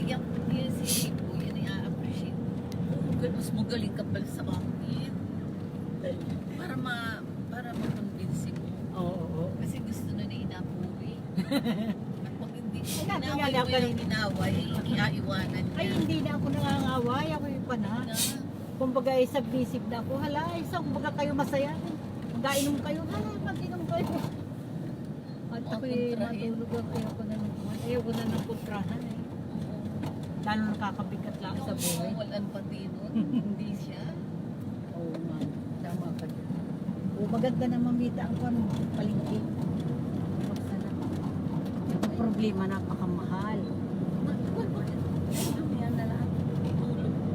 Yan si Ipo, yan ay a-appreciate. Mas magaling ka pala sa akin. Para ma-convince mo. Oo. Kasi gusto na inapuwi. At pag hindi ko Ay, inaway mo yung inaway, iaiwanan niya. Ay, hindi na ako nangangaway. Ako yung pana. Kumbaga, submissive na ako. Hala, kumbaga kayo masaya. Mag-ainom kayo. Hala, mag-inom kayo. At ako'y matulog ako. Ayoko na ng kontrahan eh. Lalo nakakabigat lang sa buhay. Walan pati nun. Hindi siya. Oo man, tama ka dyan. Maganda na mamita ang palingki. Ang problema, napakamahal. Yan na lang.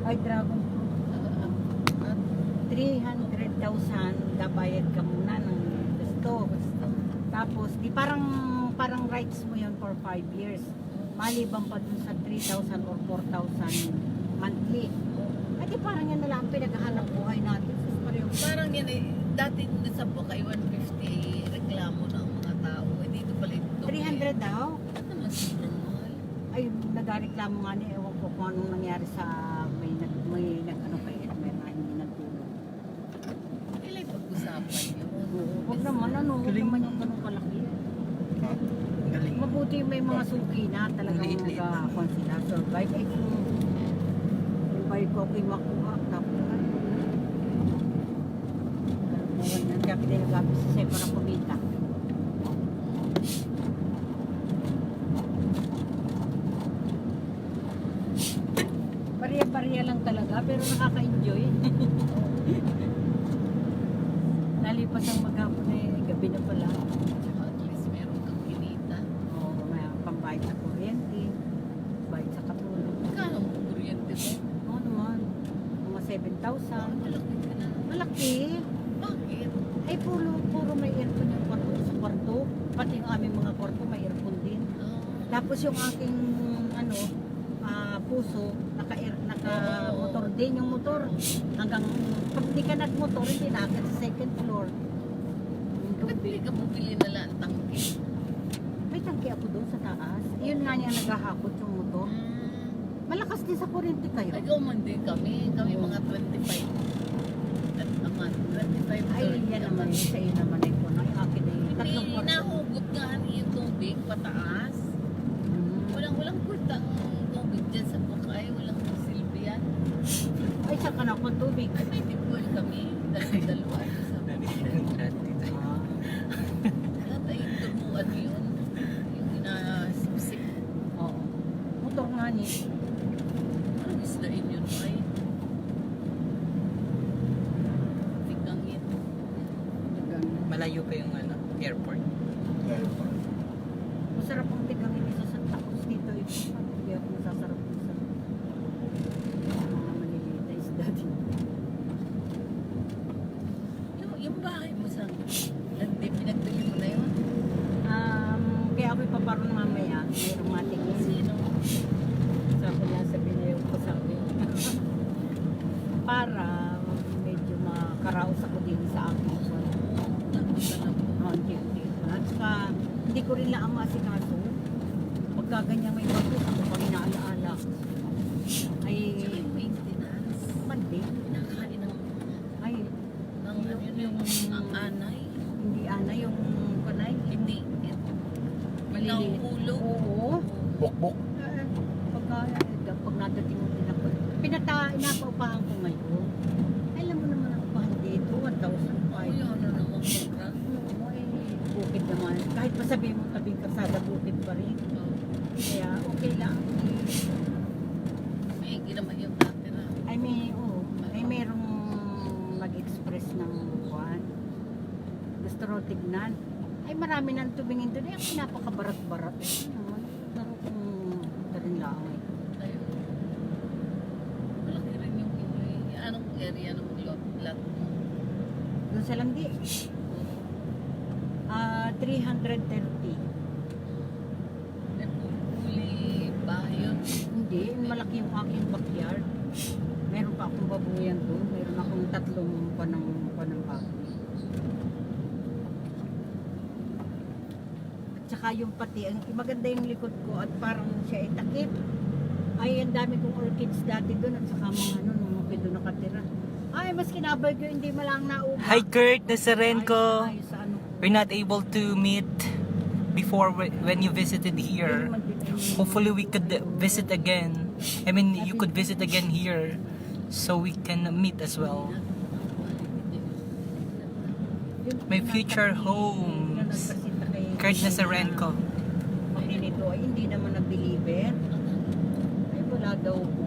Ay, dragon fruit. 300,000 dabayad ka muna ng gusto. Tapos, di parang rights mo yun for 5 years. Maliban pa dun sa 3,000 or 4,000 monthly. Ay, di parang yan na lang ang pinaghahanap buhay natin. Parang yan eh, dati sa Bukay 150 reklamo ng mga tao. Eh, dito pala ito. 300 daw? Ano naman sobrang mahal? Ay, nagreklamo nga niya. Ewan ko kung anong nangyari sa may nag-ano kay Edmer na hindi nagtulong. Kailan pag-usapan yun? Huwag naman, huwag naman yung ganun kalaki. Galing. Mabuti may mga suki na talagang mag-consider survive. Ay, kung yung bike ko ako'y makuha, tapos kaya pinagabit sa Sepa ng kumita. Pariya-pariya lang talaga, pero nakaka-enjoy. Nalipas ang maghapon eh, gabi na pala. At least meron kang kinita. Oo, may pambayad sa kuryente, bayad sa katulog. Kano mo kuryente mo? Oo naman, mga 7,000. Malaki ka na. Malaki. Bakit? Ay, puro may aircon yung kwarto sa kwarto. Pati yung aming mga kwarto may aircon din. Tapos yung aking puso, naka-motor din yung motor. Hanggang pag di ka nagmotor, hindi na agad sa second floor. Yung Nagpili tubig. ka bumili na lang ang tangke. May tangke ako doon sa taas. Yun nga niya naghahakot yung motor. Malakas din sa kuryente kayo. Ikaw man din kami. Kami mga 25. At aman, 25. Ay, yan naman. Sa iyo naman ay po. Ay, akin ay tatlong May kwarto. nahugot nga yung tubig pataas. Walang kurtang tubig dyan sa Bukay. Walang silbi yan. Ay, saan ka na kung tubig? Ay, may tipol kami. Dalawa. Lahat ay turuan yun. Yung inasipsip. Oo. Motor nga ni. Parang islain yun ay. Tigangin. Malayo pa yung airport. Masarap ang tigangin isa sa Cruz dito. Hindi ako masasarap sa mga maliliit na isda din. Yung bahay mo sa hindi pinagdali mo na yun. Kaya ako'y paparoon mamaya. Mayroong matingin. Sino? Sabi niya, sabihin ko sabi. Para medyo makaraos ako din sa akin. At saka, hindi ko rin lang masikaso. Pagka ganyan may bago, ako pag inaalaala. Ay, Maintenance. mandi. Nakain ng Ay, yung ang anay. hindi ana yung kanay. Hindi. Maliliit. Ulo. Oo. Bok-bok. Pag nadating mo din ako. Inapaupahan ko ngayon. Alam mo naman ang upahan dito, 1,500. Ay, ano naman sobra. Oo, bukid naman. Kahit pa sabihin mo tabing kasada, bukid pa rin. Kaya okay lang. May ginaman yung dati na. Ay merong nag-express ng buwan. Gusto raw tignan. Ay marami nang tumingin doon. Ay, napakabarat-barat. Pero kung rin lang. Tayo. Malaki rin yung anong area ng lot mo. Doon sa Landi. 330. Nagpupuli ba yun? Hindi, malaki yung aking backyard. Meron pa akong babuyan doon. Meron akong 3 panang baboy. At saka yung pati, maganda yung likod ko at parang siya ay takip. Ay, ang dami kong orchids dati doon at saka mga ano, nung ako doon nakatira. Ay, mas kinabay ko, hindi malang naupa. Hi Kurt Nazarenko. Ayos, sa ano. We're not able to meet before when you visited here. Hopefully we could visit again. I mean, you could visit again here so we can meet as well. My future homes. Kurt Nazarenko. Makinito ay hindi naman nag-deliver. Ay, wala daw po.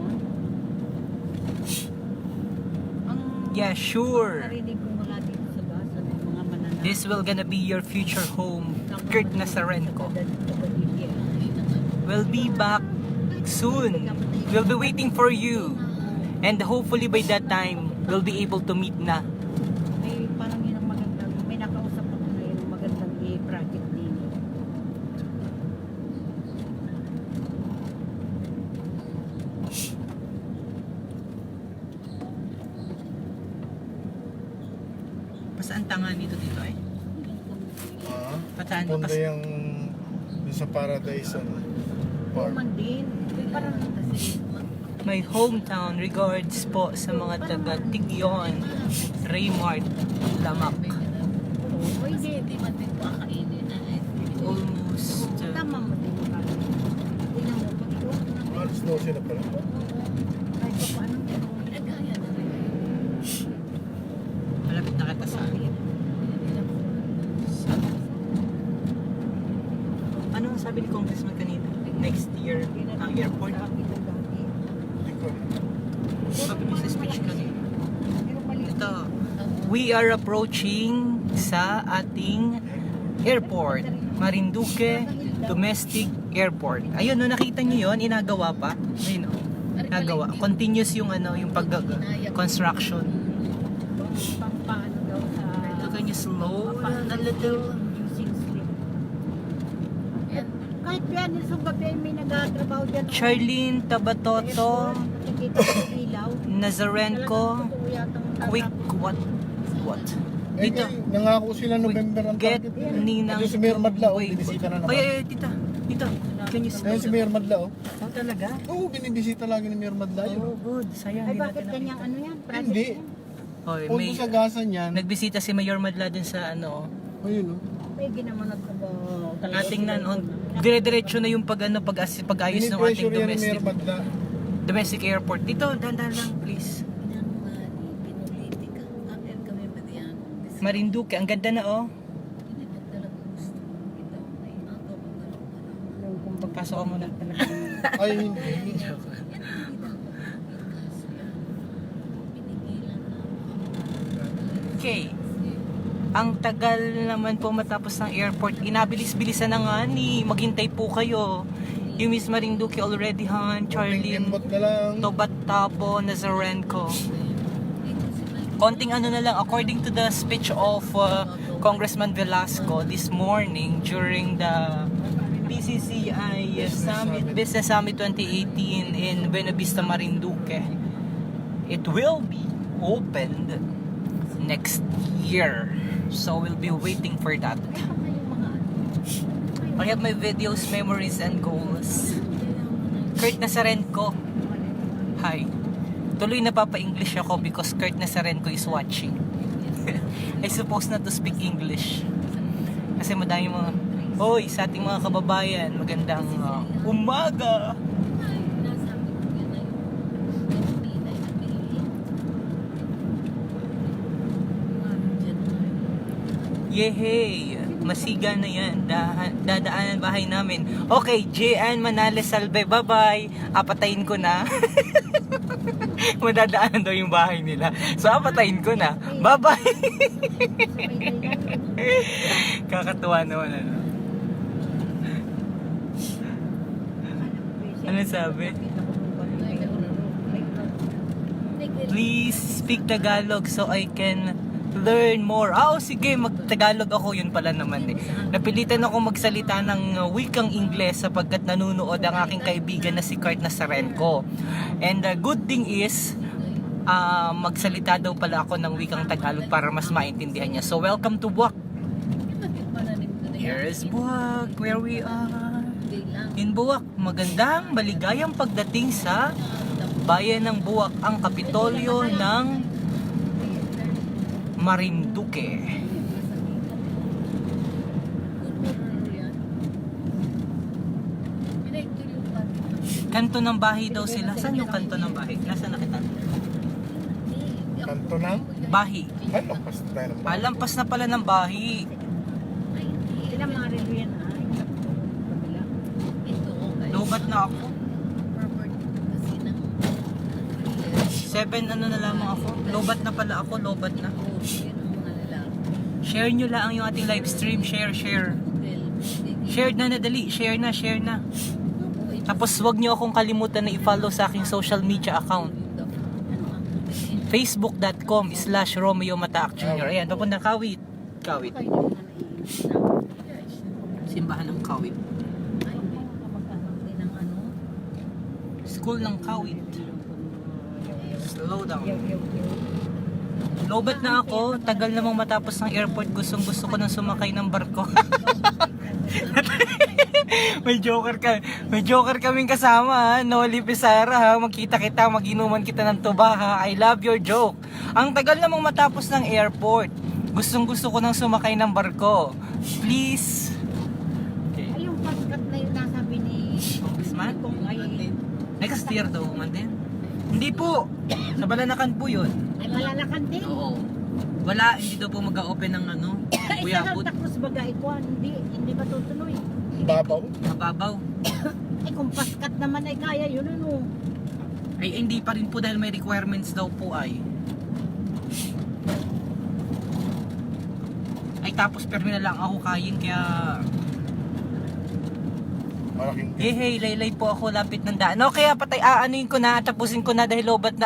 Ang Yeah, sure. narinig ko mula dito sa gasa ng mga mananap. This will gonna be your future home, Kurt Nazarenko. We'll be back soon. We'll be waiting for you. And hopefully by that time, we'll be able to meet na. Ay, parang yun ang magandang, may nakausap ako na yun ang magandang i-project din. Pasaan tanga nito dito eh? Ah, Pataan punta yung sa Paradise Farm. Human din. Parang My hometown regards po sa mga taga Tigyon, Raymart, Lamak. o hindi. Hindi man din po akainin na eh. Almost Tama mo din. Tingnan mo, pag ito, Alas 12 na pala. kahit pa paano meron. Pinagkaya na rin. malapit na kita sa Anong sabi ni Congressman kanina? Next year ang airport? Hindi ko. Sabi mo sa speech kanina. Pero mali. Ito, we are approaching sa ating airport, Marinduque Domestic Airport. Ayun, no, nakita niyo yon, inagawa pa. Ayun, no, nagawa. Continuous yung ano, yung pag-construction. Pampaano daw sa Ito kanya slow a little. using slip. Kahit yan, sa gabi may nagatrabaho dyan. Charlene Tabatoto, Nakikita sa ilaw. Nazarenko, Talagang totoo yatang Quick, what? Eh, Dito. nangako sila November ang Get target. Ninang. Ayun si Mayor Madla, oh, Wait. binisita na naman. Ay, tita. Dito. Can you Ayun si Mayor Madla, oh. Oh, talaga? Oo, binibisita lagi ni Mayor Madla yun. Oh, good. Sayang. Ay, hindi bakit natin kanyang ano yan? Project Hindi. yan? Hoy, Kung may sa gasan yan, nagbisita si Mayor Madla dun sa ano. ayun, oh. May ginawa nagtrabaho. Talaga Ating sila nan on. yun. Dire-diretso na yung pag-ayos ng ating Binipressure yan ni domestic Mayor Madla. domestic airport. Dito, dandan lang please. Pinulitika. Amin kami ba diyan? Marinduque, ang ganda na oh. Hindi ba talaga gusto ito? Ay, ako ko Yung kung Pasok ka muna. Ay, hindi. pinigilan na. Okay. Ang tagal naman po matapos ng airport. Inabilis-bilisan na nga ni. Maghintay po kayo. You miss Marinduque already, Han. Charlene. Embot na lang. Tobat Tabo, Nazarenko. Konting ano na lang, according to the speech of Congressman Velasco this morning during the BCCI Summit, Business Summit 2018 in Buena Vista, Marinduque, it will be opened next year. So we'll be waiting for that. I have my videos, memories, and goals. Kurt Nazarenko. Hi. Tuloy napapa-English ako because Kurt Nazarenko is watching. I suppose not to speak English. Kasi madami mga, hoy, sa ating mga kababayan, magandang umaga! Ay, nasabi ko yan na yung Pilipinay na pili. Yehey! Masiga na yan. Dadaanan bahay namin. Okay, J.N. Manales Salve. Bye-bye. Apatayin ko na. Madadaanan daw yung bahay nila. So, apatayin ko na. Bye-bye. Kakatuwa naman, ano. Ano sabi? Please speak Tagalog so I can learn more. Sige, mag-Tagalog ako. Yun pala naman eh. Napilitan ako magsalita ng wikang Ingles sapagkat nanonood ang aking kaibigan na si Kurt Nazarenko. And the good thing is, magsalita daw pala ako ng wikang Tagalog para mas maintindihan niya. So, welcome to Buwak. Here is Buwak, where we are. day lang. In Buwak, magandang maligayang pagdating sa bayan ng Buwak, ang kapitolyo ng Marinduque. Kanto ng bahay daw sila. Saan yung kanto ng bahay? Nasaan nakita? Kanto ng? Bahay. Ay, lampas na tayo ng bahay. Lampas na pala ng bahay. Sila mga rin ay. Kabila. Lobat na ako. 7 ano na lamang ako. Lobat na pala ako. Lobat na. Share nyo lang yung ating live stream. Share. Share na nadali. Share na. Tapos wag nyo akong kalimutan na i-follow sa aking social media account. Facebook.com/Romeo Mataak Jr. Ayan, papuntang Kawit. Simbahan ng Kawit. School ng Kawit. Slow down. Lobat na ako. Tagal namang matapos ng airport. Gusto ko nang sumakay ng barko. May joker kaming kasama ha. Noli Pizarra ha. Magkita kita, maginuman kita ng tuba ha. I love your joke. Ang tagal namang matapos ng airport. Gusto ko nang sumakay ng barko. Please. Okay. Ay, yung paskat na yun nasabi ni Congressman? kung ay Next year daw man din. Hindi po. Sa Balanakan po yun. malalakan din. Oo. Wala, hindi daw po mag-open ng ano. Ay, Kuya sa Bud. Santa Cruz baga ikuan, hindi ba tutuloy? Babaw. Mababaw. Ay, kung paskat naman ay kaya yun ano. Ay hindi pa rin po dahil may requirements daw po ay. Ay tapos permi na lang ako kain kaya Malaking hey laylay po ako lapit ng daan. No, kaya patay aanuin ko na, tapusin ko na dahil lobat na ako.